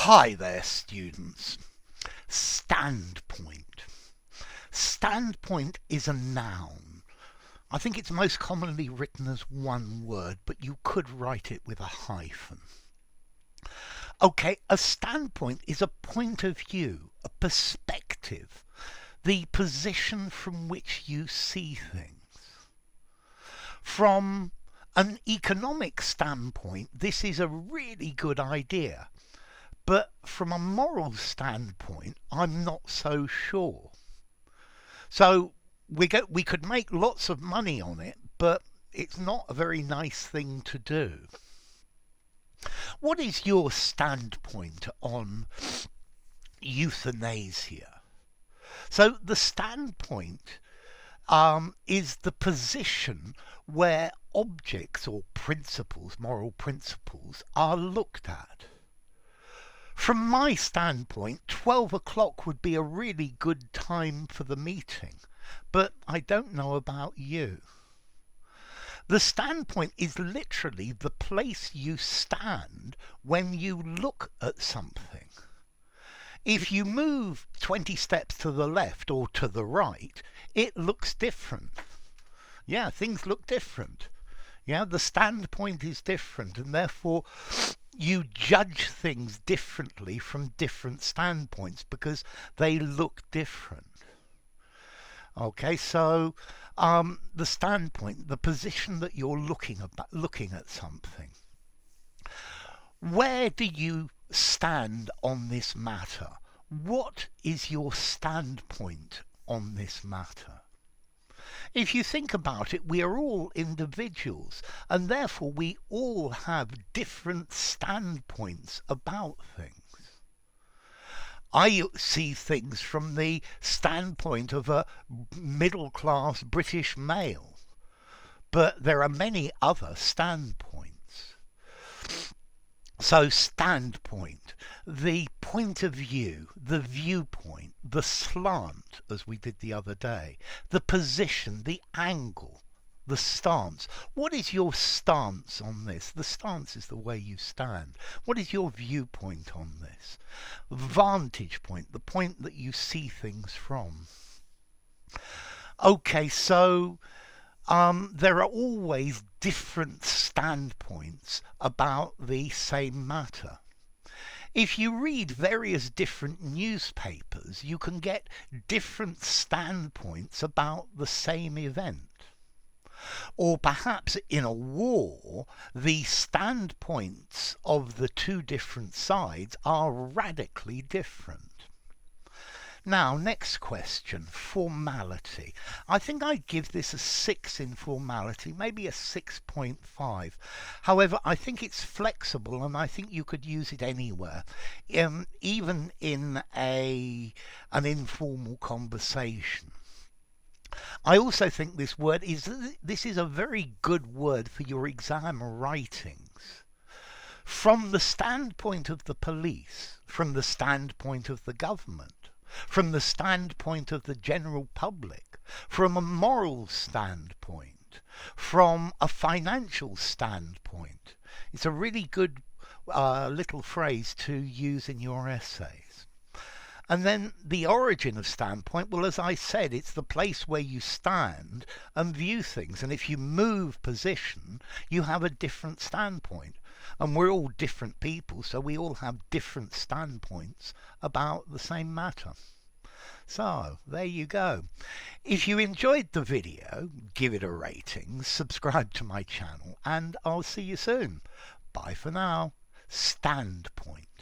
Hi there, students. Standpoint. Standpoint is a noun. I think it's most commonly written as one word, but you could write it with a hyphen. Okay, a standpoint is a point of view, a perspective, the position from which you see things. From an economic standpoint, this is a really good idea. But from a moral standpoint, I'm not so sure. So we could make lots of money on it, but it's not a very nice thing to do. What is your standpoint on euthanasia? So the standpoint is the position where objects or principles, moral principles, are looked at. From my standpoint, 12 o'clock would be a really good time for the meeting, but I don't know about you. The standpoint is literally the place you stand when you look at something. If you move 20 steps to the left or to the right, it looks different. Yeah, things look different. Yeah, the standpoint is different, and therefore you judge things differently from different standpoints because they look different. Okay, so the standpoint, the position that you're looking at something. Where do you stand on this matter? What is your standpoint on this matter? If you think about it, we are all individuals, and therefore we all have different standpoints about things. I see things from the standpoint of a middle-class British male, but there are many other standpoints. So standpoint, the point of view, the viewpoint, the slant, as we did the other day, the position, the angle, the stance. What is your stance on this? The stance is the way you stand. What is your viewpoint on this? Vantage point, the point that you see things from. Okay, so there are always different standpoints about the same matter. If you read various different newspapers, you can get different standpoints about the same event. Or perhaps in a war, the standpoints of the two different sides are radically different. Now, next question, formality. I think I'd give this a 6 in formality, maybe a 6.5. However, I think it's flexible and I think you could use it anywhere, even in an informal conversation. I also think this is a very good word for your exam writings. From the standpoint of the police, from the standpoint of the government, from the standpoint of the general public, from a moral standpoint, from a financial standpoint. It's a really good little phrase to use in your essays. And then the origin of standpoint, well, as I said, it's the place where you stand and view things. And if you move position, you have a different standpoint. And we're all different people, so we all have different standpoints about the same matter. So, there you go. If you enjoyed the video, give it a rating, subscribe to my channel, and I'll see you soon. Bye for now. Standpoint.